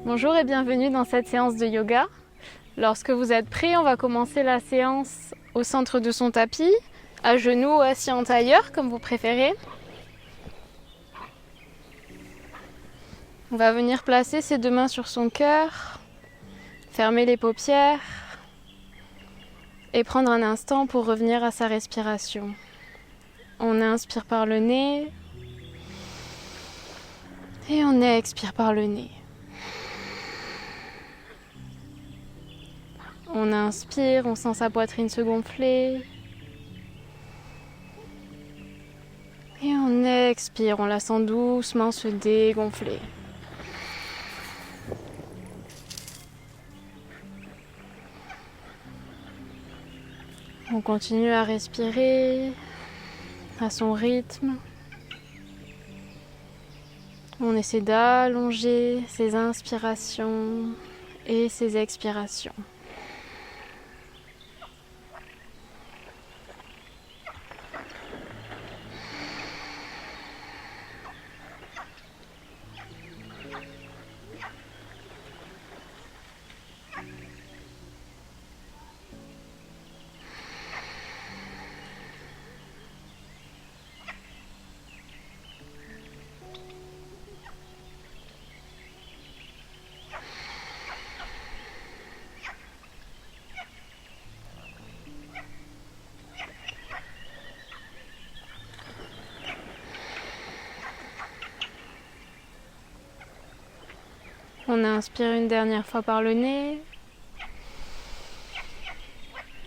Bonjour et bienvenue dans cette séance de yoga. Lorsque vous êtes prêts, on va commencer la séance au centre de son tapis, à genoux ou assis en tailleur, comme vous préférez. On va venir placer ses deux mains sur son cœur, fermer les paupières et prendre un instant pour revenir à sa respiration. On inspire par le nez et on expire par le nez. On inspire, on sent sa poitrine se gonfler. Et on expire, on la sent doucement se dégonfler. On continue à respirer à son rythme. On essaie d'allonger ses inspirations et ses expirations. On inspire une dernière fois par le nez.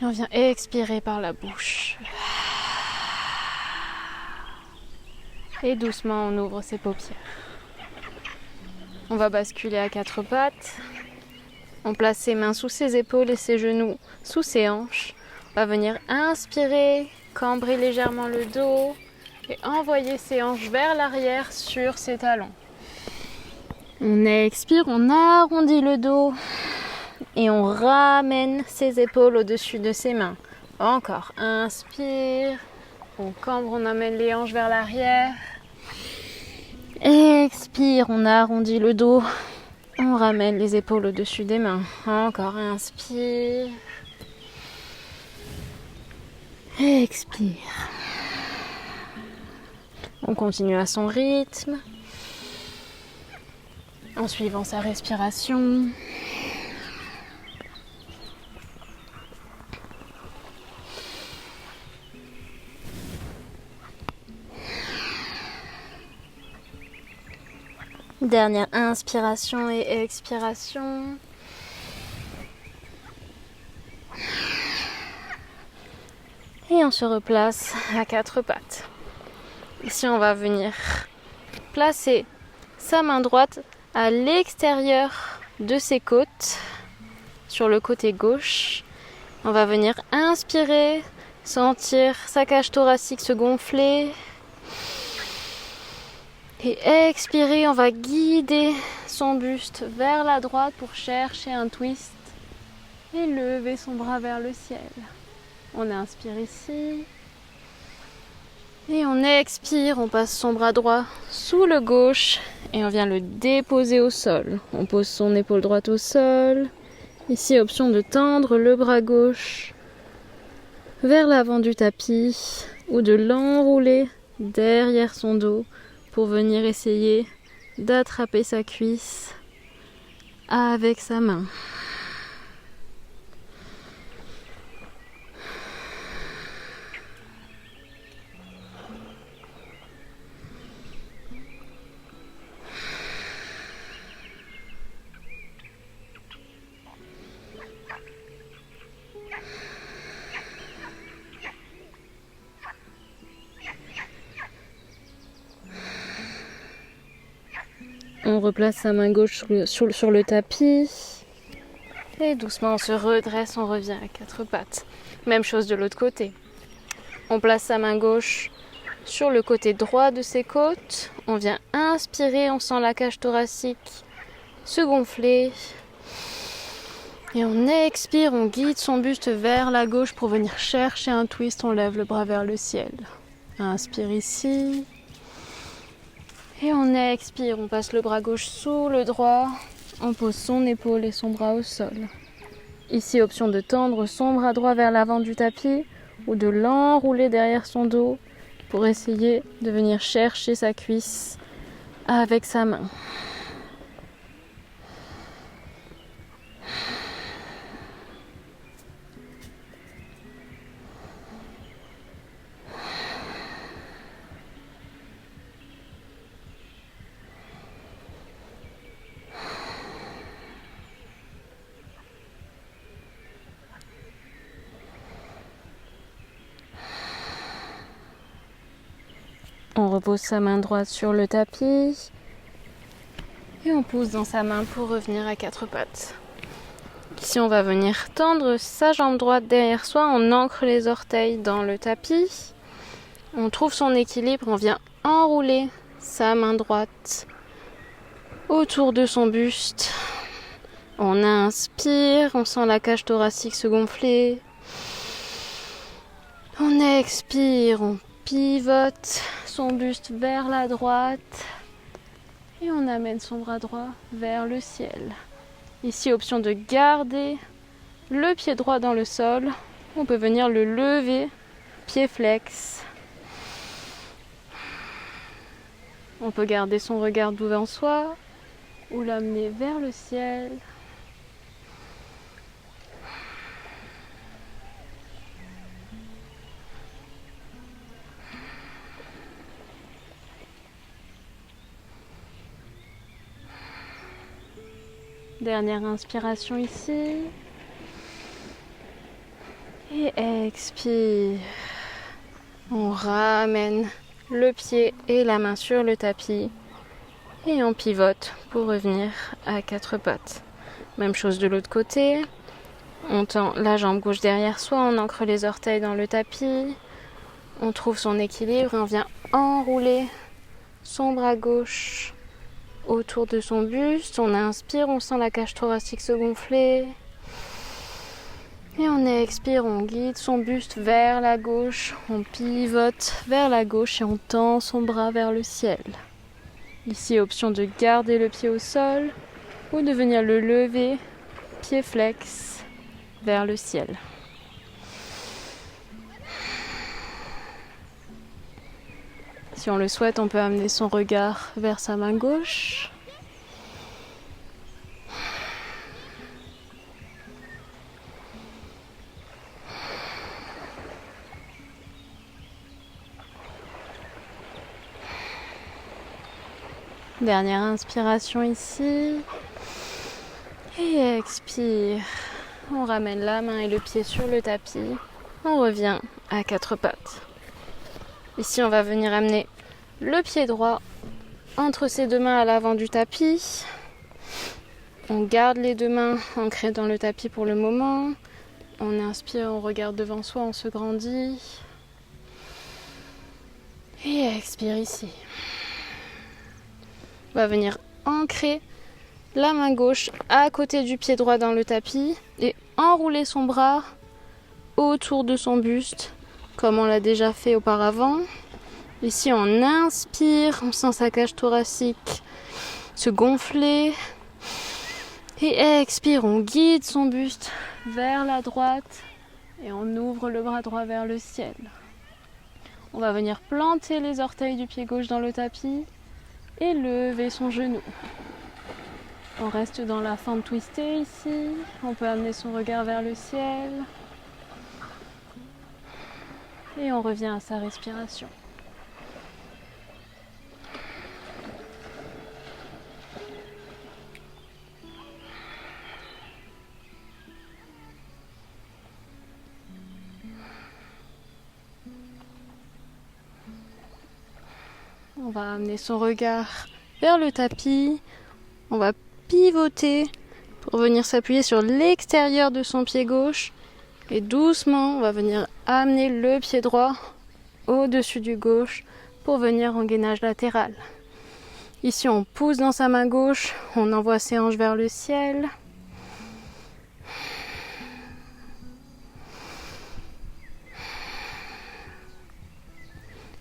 Et on vient expirer par la bouche. Et doucement, on ouvre ses paupières. On va basculer à quatre pattes. On place ses mains sous ses épaules et ses genoux sous ses hanches. On va venir inspirer, cambrer légèrement le dos et envoyer ses hanches vers l'arrière sur ses talons. On expire, on arrondit le dos et on ramène ses épaules au-dessus de ses mains. Encore, inspire, on cambre, on amène les hanches vers l'arrière. Expire, on arrondit le dos, on ramène les épaules au-dessus des mains. Encore, inspire. Expire. On continue à son rythme. En suivant sa respiration. Dernière inspiration et expiration. Et on se replace à quatre pattes. Ici, on va venir placer sa main droite à l'extérieur de ses côtes, sur le côté gauche. On va venir inspirer, sentir sa cage thoracique se gonfler. Et expirer, on va guider son buste vers la droite pour chercher un twist et lever son bras vers le ciel. On inspire ici. Et on expire, on passe son bras droit sous le gauche et on vient le déposer au sol. On pose son épaule droite au sol. Ici, option de tendre le bras gauche vers l'avant du tapis ou de l'enrouler derrière son dos pour venir essayer d'attraper sa cuisse avec sa main. On replace sa main gauche sur le tapis. Et doucement, on se redresse, on revient à quatre pattes. Même chose de l'autre côté. On place sa main gauche sur le côté droit de ses côtes. On vient inspirer, on sent la cage thoracique se gonfler. Et on expire, on guide son buste vers la gauche pour venir chercher un twist. On lève le bras vers le ciel. Inspire ici. Et on expire, on passe le bras gauche sous le droit, on pose son épaule et son bras au sol. Ici, option de tendre son bras droit vers l'avant du tapis ou de l'enrouler derrière son dos pour essayer de venir chercher sa cuisse avec sa main. On repose sa main droite sur le tapis et on pousse dans sa main pour revenir à quatre pattes. Ici, on va venir tendre sa jambe droite derrière soi, on ancre les orteils dans le tapis, on trouve son équilibre, on vient enrouler sa main droite autour de son buste. On inspire, on sent la cage thoracique se gonfler. On expire, on pivote son buste vers la droite et on amène son bras droit vers le ciel. Ici, option de garder le pied droit dans le sol. On peut venir le lever, pied flex. On peut garder son regard devant soi ou l'amener vers le ciel. Dernière inspiration ici. Et expire. On ramène le pied et la main sur le tapis. Et on pivote pour revenir à quatre pattes. Même chose de l'autre côté. On tend la jambe gauche derrière soi, on ancre les orteils dans le tapis. On trouve son équilibre et on vient enrouler son bras gauche autour de son buste. On inspire, on sent la cage thoracique se gonfler. Et on expire, on guide son buste vers la gauche. On pivote vers la gauche et on tend son bras vers le ciel. Ici, option de garder le pied au sol ou de venir le lever, pied flex, vers le ciel. Si on le souhaite, on peut amener son regard vers sa main gauche. Dernière inspiration ici. Et expire. On ramène la main et le pied sur le tapis. On revient à quatre pattes. Ici, on va venir amener le pied droit entre ses deux mains à l'avant du tapis. On garde les deux mains ancrées dans le tapis pour le moment. On inspire, on regarde devant soi, on se grandit. Et expire ici. On va venir ancrer la main gauche à côté du pied droit dans le tapis et enrouler son bras autour de son buste comme on l'a déjà fait auparavant. Ici, on inspire, on sent sa cage thoracique se gonfler. Et expire, on guide son buste vers la droite et on ouvre le bras droit vers le ciel. On va venir planter les orteils du pied gauche dans le tapis et lever son genou. On reste dans la fente twistée ici. On peut amener son regard vers le ciel. Et on revient à sa respiration. On va amener son regard vers le tapis. On va pivoter pour venir s'appuyer sur l'extérieur de son pied gauche. Et doucement, on va venir amener le pied droit au-dessus du gauche pour venir en gainage latéral. Ici, on pousse dans sa main gauche, on envoie ses hanches vers le ciel.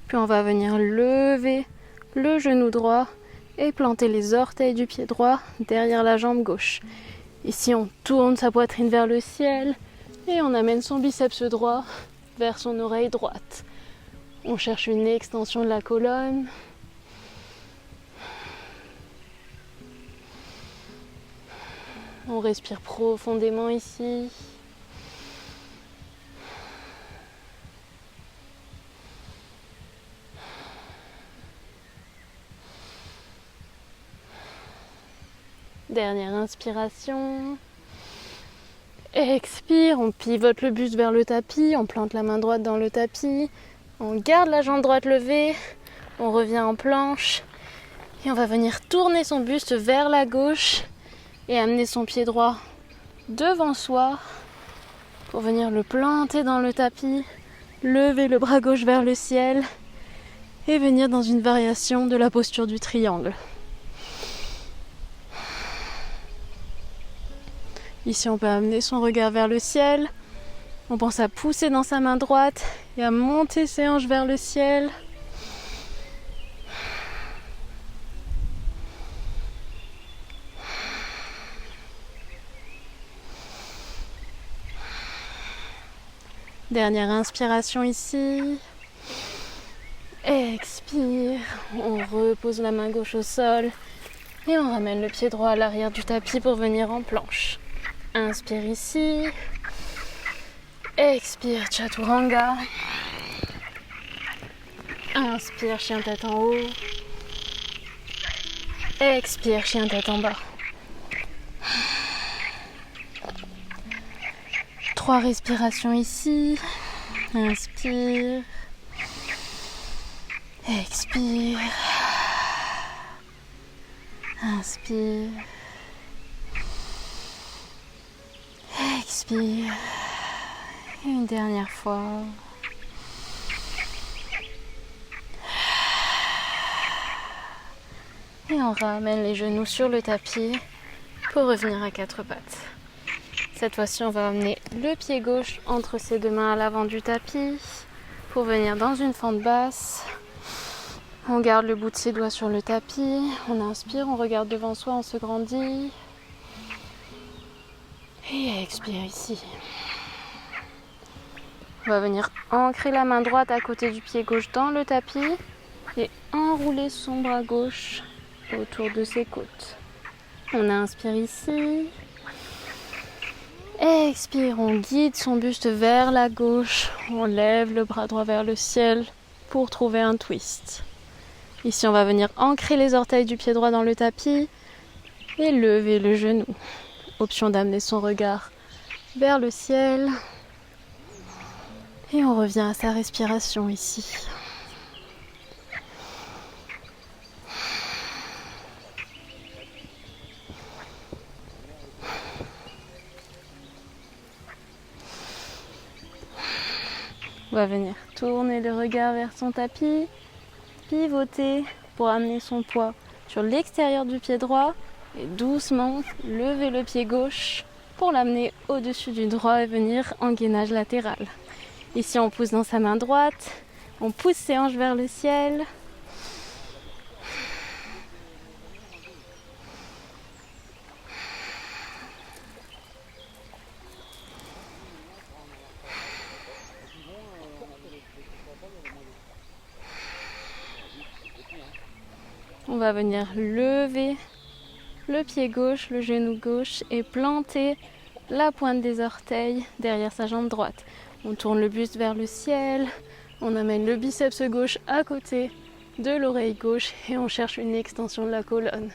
Puis on va venir lever le genou droit et planter les orteils du pied droit derrière la jambe gauche. Ici, on tourne sa poitrine vers le ciel et on amène son biceps droit vers son oreille droite. On cherche une extension de la colonne. On respire profondément ici. Dernière inspiration. Expire, on pivote le buste vers le tapis, on plante la main droite dans le tapis, on garde la jambe droite levée, on revient en planche et on va venir tourner son buste vers la gauche et amener son pied droit devant soi pour venir le planter dans le tapis, lever le bras gauche vers le ciel et venir dans une variation de la posture du triangle. Ici, on peut amener son regard vers le ciel. On pense à pousser dans sa main droite et à monter ses hanches vers le ciel. Dernière inspiration ici. Expire. On repose la main gauche au sol et on ramène le pied droit à l'arrière du tapis pour venir en planche. Inspire ici. Expire, Chaturanga. Inspire, chien tête en haut. Expire, chien tête en bas. 3 respirations ici. Inspire. Expire. Inspire. Expire. Et une dernière fois. Et on ramène les genoux sur le tapis pour revenir à 4 pattes. Cette fois-ci, on va amener le pied gauche entre ses 2 mains à l'avant du tapis pour venir dans une fente basse. On garde le bout de ses doigts sur le tapis. On inspire, on regarde devant soi, on se grandit. Et expire ici. On va venir ancrer la main droite à côté du pied gauche dans le tapis et enrouler son bras gauche autour de ses côtes. On inspire ici. Expire, on guide son buste vers la gauche. On lève le bras droit vers le ciel pour trouver un twist. Ici, on va venir ancrer les orteils du pied droit dans le tapis et lever le genou. Option d'amener son regard vers le ciel. Et on revient à sa respiration ici. On va venir tourner le regard vers son tapis, pivoter pour amener son poids sur l'extérieur du pied droit et doucement lever le pied gauche pour l'amener au-dessus du droit et venir en gainage latéral. Ici, on pousse dans sa main droite, on pousse ses hanches vers le ciel. On va venir lever le pied gauche, le genou gauche et planter la pointe des orteils derrière sa jambe droite. On tourne le buste vers le ciel, on amène le biceps gauche à côté de l'oreille gauche et on cherche une extension de la colonne.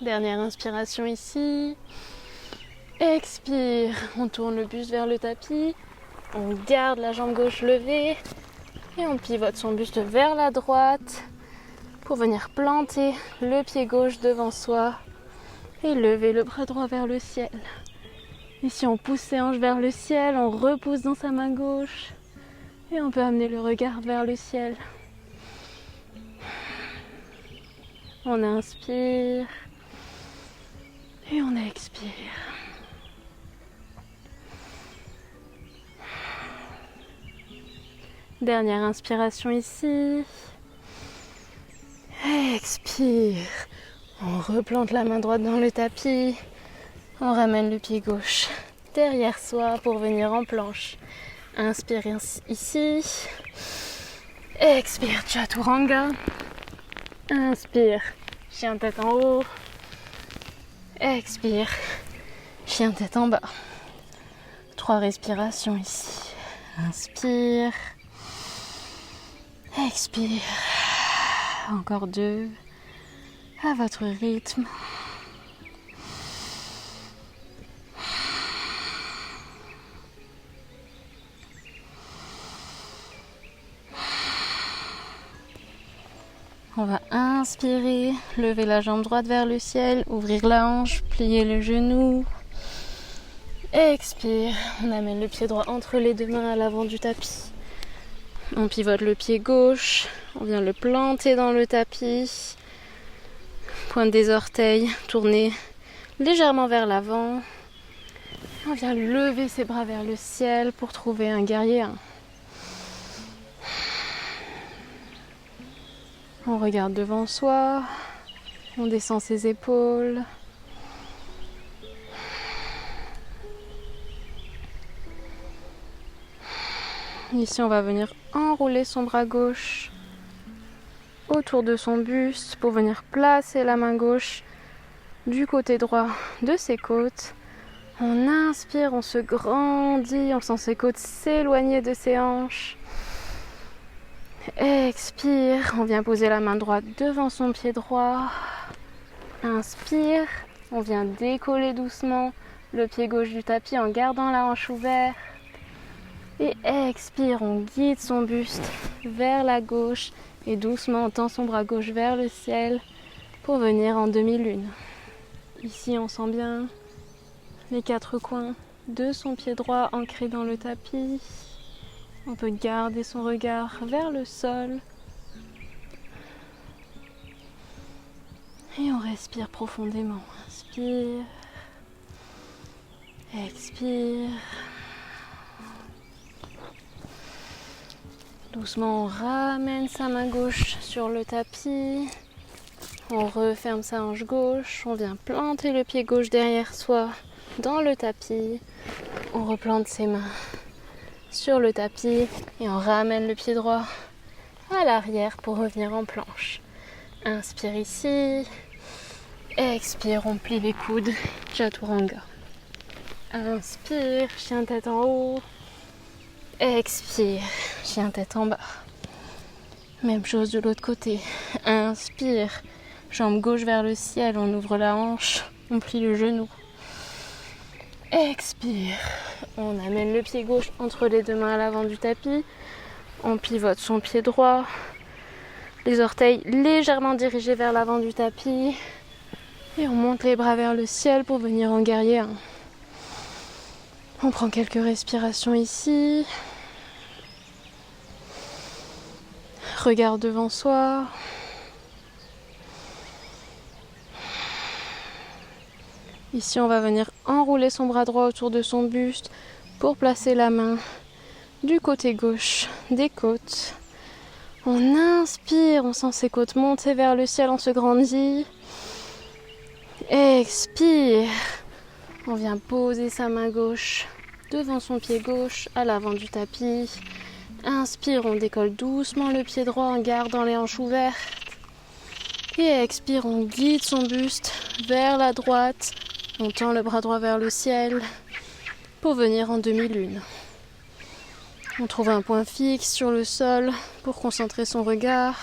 Dernière inspiration ici. Expire, on tourne le buste vers le tapis. On garde la jambe gauche levée. Et on pivote son buste vers la droite pour venir planter le pied gauche devant soi et lever le bras droit vers le ciel. Ici, on pousse ses hanches vers le ciel, on repousse dans sa main gauche. Et on peut amener le regard vers le ciel. On inspire et on expire. Dernière inspiration ici. Expire. On replante la main droite dans le tapis. On ramène le pied gauche derrière soi pour venir en planche. Inspire ici. Expire, Chaturanga. Inspire, chien tête en haut. Expire, chien tête en bas. 3 respirations ici. Inspire. Expire. Encore 2. À votre rythme. On va inspirer, lever la jambe droite vers le ciel, ouvrir la hanche, plier le genou. Expire, on amène le pied droit entre les 2 mains à l'avant du tapis. On pivote le pied gauche, on vient le planter dans le tapis. Pointe des orteils, tourner légèrement vers l'avant. On vient lever ses bras vers le ciel pour trouver un guerrier 1. On regarde devant soi, on descend ses épaules. Ici, on va venir enrouler son bras gauche autour de son buste pour venir placer la main gauche du côté droit de ses côtes. On inspire, on se grandit, on sent ses côtes s'éloigner de ses hanches. Expire, on vient poser la main droite devant son pied droit. Inspire, on vient décoller doucement le pied gauche du tapis en gardant la hanche ouverte. Et expire, on guide son buste vers la gauche et doucement on tend son bras gauche vers le ciel pour venir en demi-lune. Ici, on sent bien les 4 coins de son pied droit ancrés dans le tapis. On peut garder son regard vers le sol. Et on respire profondément. Inspire. Expire. Doucement, on ramène sa main gauche sur le tapis. On referme sa hanche gauche. On vient planter le pied gauche derrière soi dans le tapis. On replante ses mains sur le tapis et on ramène le pied droit à l'arrière pour revenir en planche. Inspire ici. Expire, on plie les coudes. Chaturanga. Inspire, chien tête en haut. Expire, chien tête en bas. Même chose de l'autre côté. Inspire, jambe gauche vers le ciel, on ouvre la hanche, on plie le genou. Expire, on amène le pied gauche entre les 2 mains à l'avant du tapis. On pivote son pied droit. Les orteils légèrement dirigés vers l'avant du tapis. Et on monte les bras vers le ciel pour venir en guerrier 1. On prend quelques respirations ici. Regarde devant soi. Ici, on va venir enrouler son bras droit autour de son buste pour placer la main du côté gauche des côtes. On inspire, on sent ses côtes monter vers le ciel, on se grandit. Expire. On vient poser sa main gauche devant son pied gauche à l'avant du tapis. Inspire, on décolle doucement le pied droit en gardant les hanches ouvertes. Et expire, on guide son buste vers la droite. On tend le bras droit vers le ciel pour venir en demi-lune. On trouve un point fixe sur le sol pour concentrer son regard.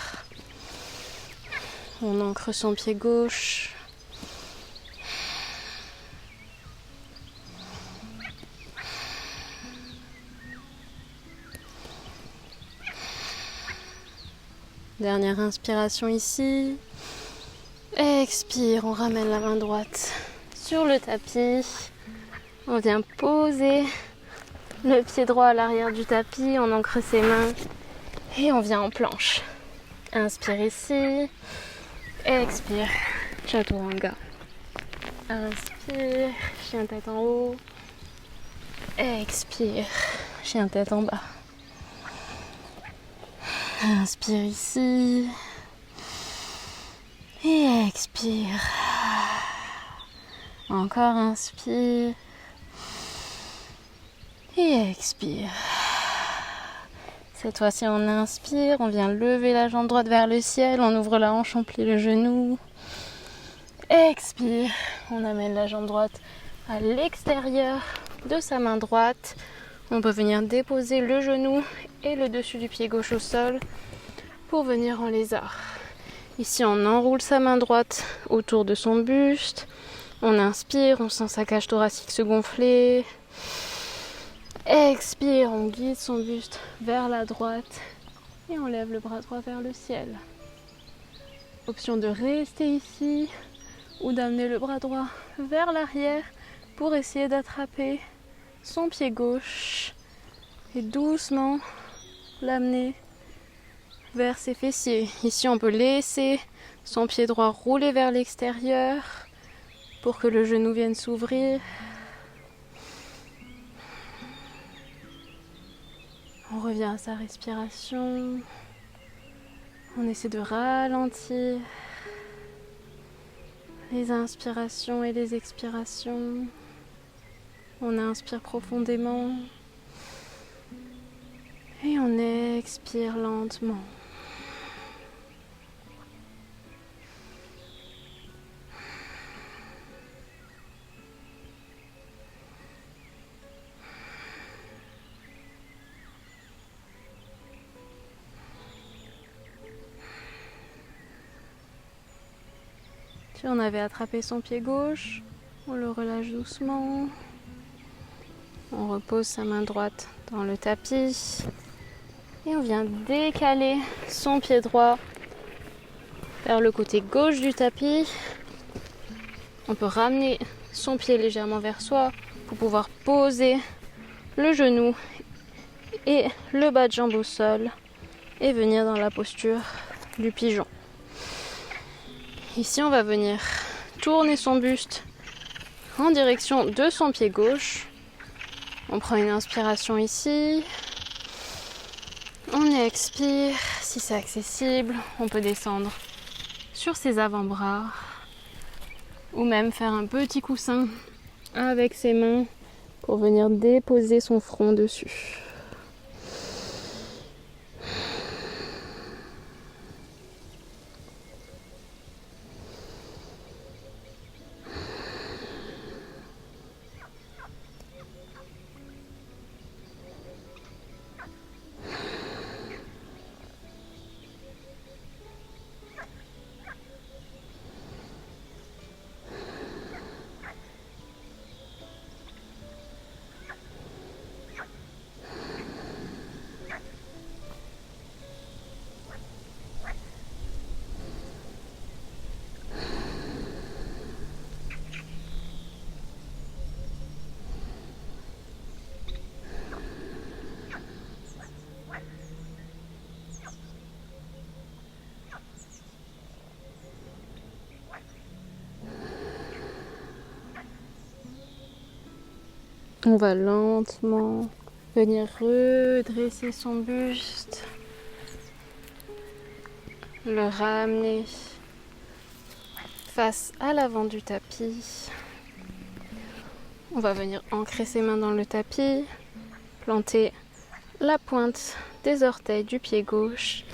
On ancre son pied gauche. Dernière inspiration ici. Expire, on ramène la main droite sur le tapis. On vient poser le pied droit à l'arrière du tapis, on ancre ses mains et on vient en planche. Inspire ici, expire, chaturanga. Inspire, chien tête en haut, expire, chien tête en bas. Inspire ici et expire. Encore inspire et expire. Cette fois-ci on inspire, on vient lever la jambe droite vers le ciel, on ouvre la hanche, on plie le genou. Expire, on amène la jambe droite à l'extérieur de sa main droite. On peut venir déposer le genou et le dessus du pied gauche au sol pour venir en lézard. Ici on enroule sa main droite autour de son buste. On inspire, on sent sa cage thoracique se gonfler. Expire, on guide son buste vers la droite et on lève le bras droit vers le ciel. Option de rester ici ou d'amener le bras droit vers l'arrière pour essayer d'attraper son pied gauche et doucement l'amener vers ses fessiers. Ici on peut laisser son pied droit rouler vers l'extérieur pour que le genou vienne s'ouvrir. On revient à sa respiration. On essaie de ralentir les inspirations et les expirations. On inspire profondément et on expire lentement. Si on avait attrapé son pied gauche, on le relâche doucement. On repose sa main droite dans le tapis et on vient décaler son pied droit vers le côté gauche du tapis. On peut ramener son pied légèrement vers soi pour pouvoir poser le genou et le bas de jambe au sol et venir dans la posture du pigeon. Ici, on va venir tourner son buste en direction de son pied gauche. On prend une inspiration ici. On expire. Si c'est accessible, on peut descendre sur ses avant-bras ou même faire un petit coussin avec ses mains pour venir déposer son front dessus. On va lentement venir redresser son buste, le ramener face à l'avant du tapis. On va venir ancrer ses mains dans le tapis, planter la pointe des orteils du pied gauche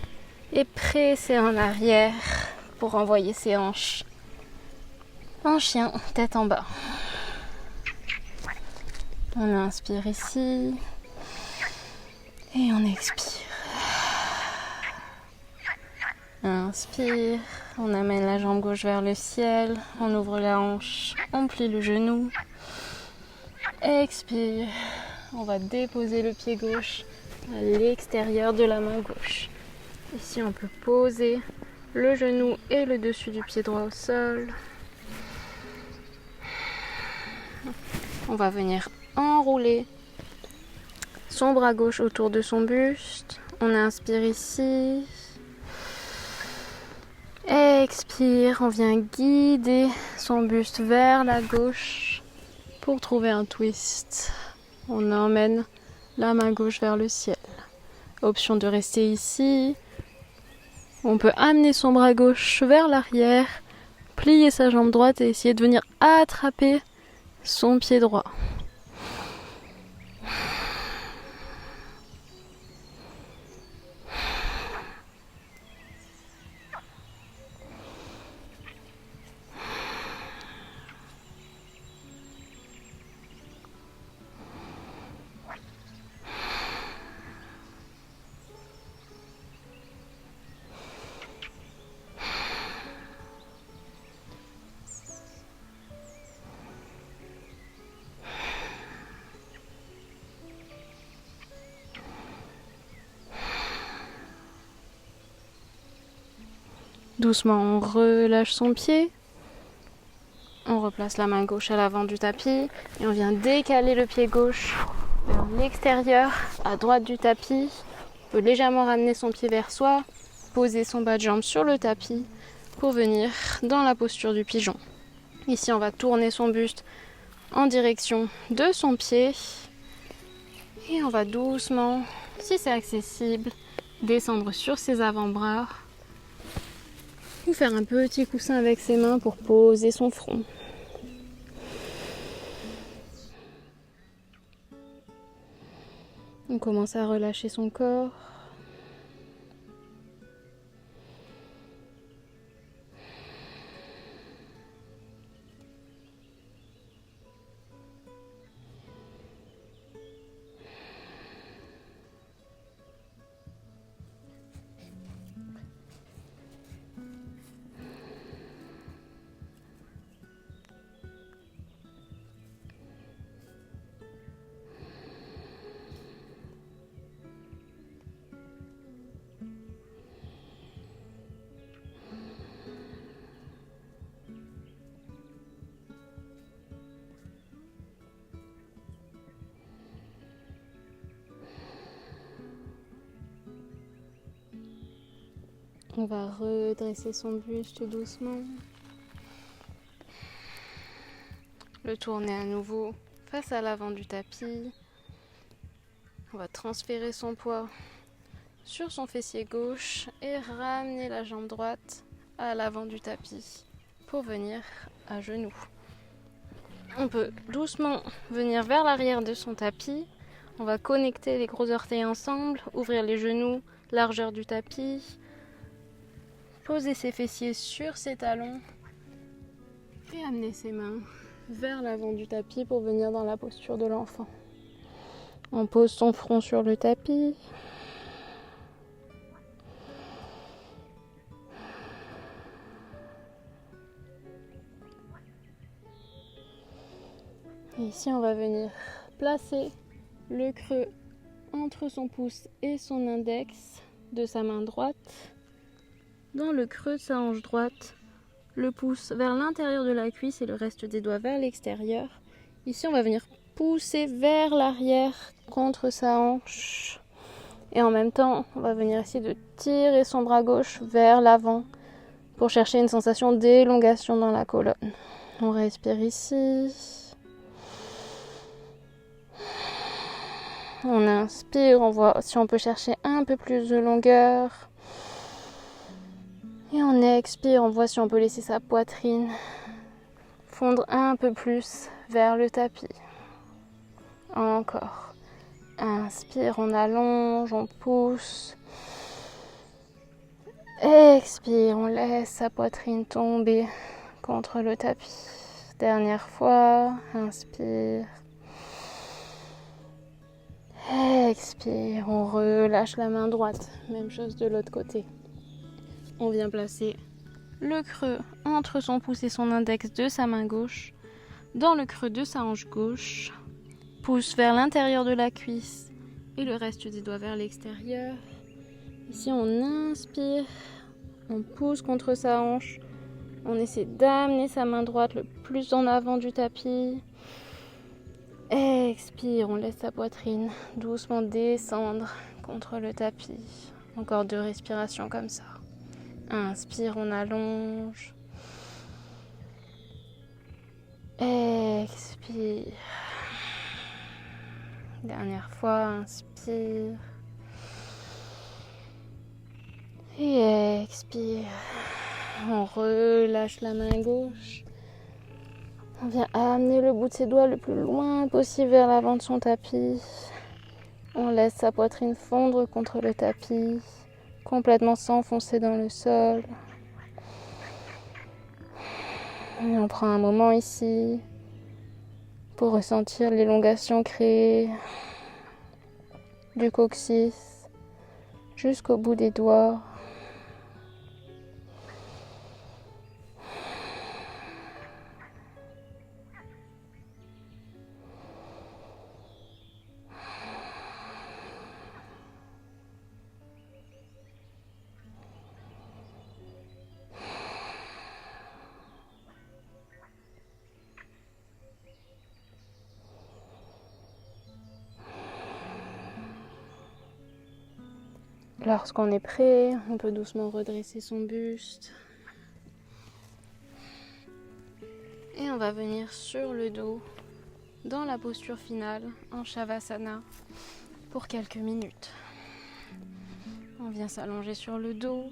et presser en arrière pour envoyer ses hanches en chien, tête en bas. On inspire ici et on expire. Inspire, on amène la jambe gauche vers le ciel, on ouvre la hanche, on plie le genou. Expire, on va déposer le pied gauche à l'extérieur de la main gauche. Ici, on peut poser le genou et le dessus du pied droit au sol. On va venir enrouler son bras gauche autour de son buste. On inspire ici. Expire, on vient guider son buste vers la gauche pour trouver un twist. On emmène la main gauche vers le ciel. Option de rester ici. On peut amener son bras gauche vers l'arrière, plier sa jambe droite et essayer de venir attraper son pied droit. Doucement, on relâche son pied. On replace la main gauche à l'avant du tapis et on vient décaler le pied gauche vers l'extérieur, à droite du tapis. On peut légèrement ramener son pied vers soi, poser son bas de jambe sur le tapis pour venir dans la posture du pigeon. Ici, on va tourner son buste en direction de son pied et on va doucement, si c'est accessible, descendre sur ses avant-bras ou faire un petit coussin avec ses mains pour poser son front. On commence à relâcher son corps. On va redresser son buste doucement. Le tourner à nouveau face à l'avant du tapis. On va transférer son poids sur son fessier gauche et ramener la jambe droite à l'avant du tapis pour venir à genoux. On peut doucement venir vers l'arrière de son tapis. On va connecter les gros orteils ensemble, ouvrir les genoux, largeur du tapis. Poser ses fessiers sur ses talons et amener ses mains vers l'avant du tapis pour venir dans la posture de l'enfant. On pose son front sur le tapis. Et ici, on va venir placer le creux entre son pouce et son index de sa main droite. Dans le creux de sa hanche droite, le pouce vers l'intérieur de la cuisse et le reste des doigts vers l'extérieur. Ici, on va venir pousser vers l'arrière contre sa hanche. Et en même temps, on va venir essayer de tirer son bras gauche vers l'avant pour chercher une sensation d'élongation dans la colonne. On respire ici. On inspire, on voit si on peut chercher un peu plus de longueur. Et on expire, on voit si on peut laisser sa poitrine fondre un peu plus vers le tapis. Encore. Inspire, on allonge, on pousse. Expire, on laisse sa poitrine tomber contre le tapis. Dernière fois, inspire. Expire, on relâche la main droite. Même chose de l'autre côté. On vient placer le creux entre son pouce et son index de sa main gauche, dans le creux de sa hanche gauche, pouce vers l'intérieur de la cuisse et le reste des doigts vers l'extérieur. Ici, on inspire, on pousse contre sa hanche, on essaie d'amener sa main droite le plus en avant du tapis. Expire, on laisse sa poitrine doucement descendre contre le tapis. Encore 2 respirations comme ça. Inspire, on allonge. Expire. Dernière fois, inspire. Et expire. On relâche la main gauche. On vient amener le bout de ses doigts le plus loin possible vers l'avant de son tapis. On laisse sa poitrine fondre contre le tapis, complètement s'enfoncer dans le sol. Et on prend un moment ici pour ressentir l'élongation créée du coccyx jusqu'au bout des doigts. Lorsqu'on est prêt, on peut doucement redresser son buste. Et on va venir sur le dos, dans la posture finale, en Shavasana, pour quelques minutes. On vient s'allonger sur le dos.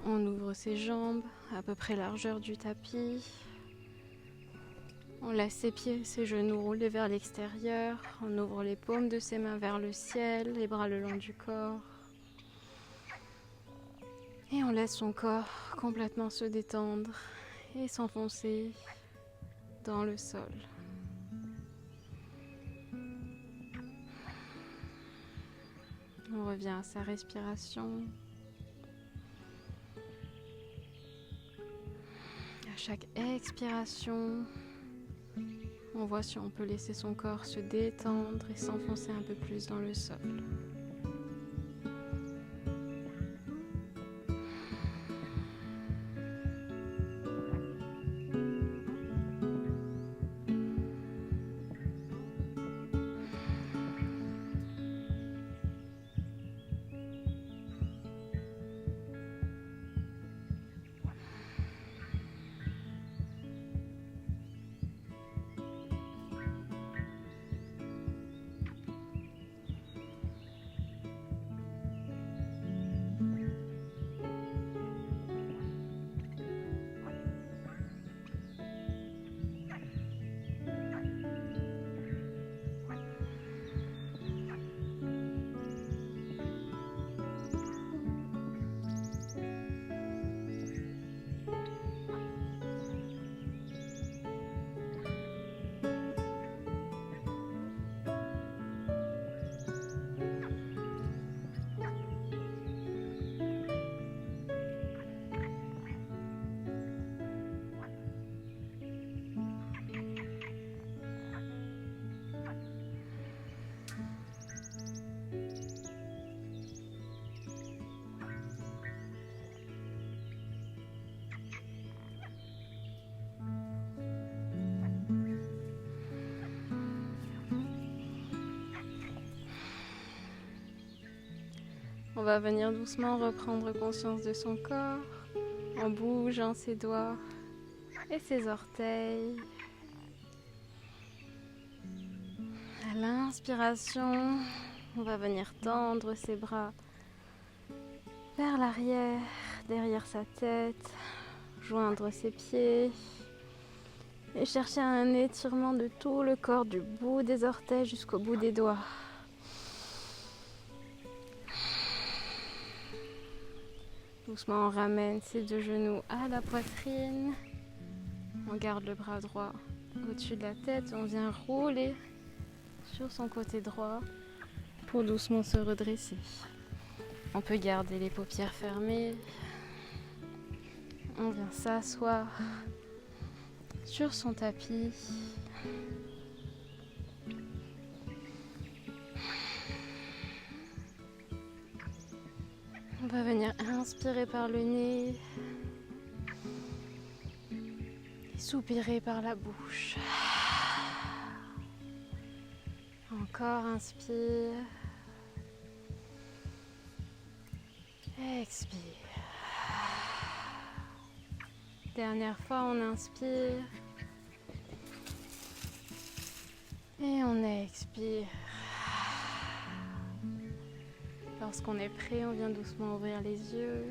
On ouvre ses jambes, à peu près largeur du tapis. On laisse ses pieds, ses genoux rouler vers l'extérieur. On ouvre les paumes de ses mains vers le ciel, les bras le long du corps. Et on laisse son corps complètement se détendre et s'enfoncer dans le sol. On revient à sa respiration. À chaque expiration, on voit si on peut laisser son corps se détendre et s'enfoncer un peu plus dans le sol. On va venir doucement reprendre conscience de son corps en bougeant ses doigts et ses orteils. À l'inspiration, on va venir tendre ses bras vers l'arrière, derrière sa tête, joindre ses pieds et chercher un étirement de tout le corps du bout des orteils jusqu'au bout des doigts. Doucement, on ramène ses 2 genoux à la poitrine. On garde le bras droit au-dessus de la tête. On vient rouler sur son côté droit pour doucement se redresser. On peut garder les paupières fermées. On vient s'asseoir sur son tapis. On va venir inspirer par le nez et soupirer par la bouche. Encore inspire. Expire. Dernière fois, on inspire. Et on expire. Lorsqu'on est prêt, on vient doucement ouvrir les yeux.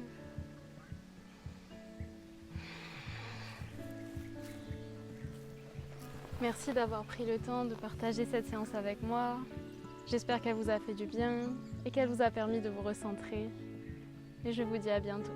Merci d'avoir pris le temps de partager cette séance avec moi. J'espère qu'elle vous a fait du bien et qu'elle vous a permis de vous recentrer. Et je vous dis à bientôt.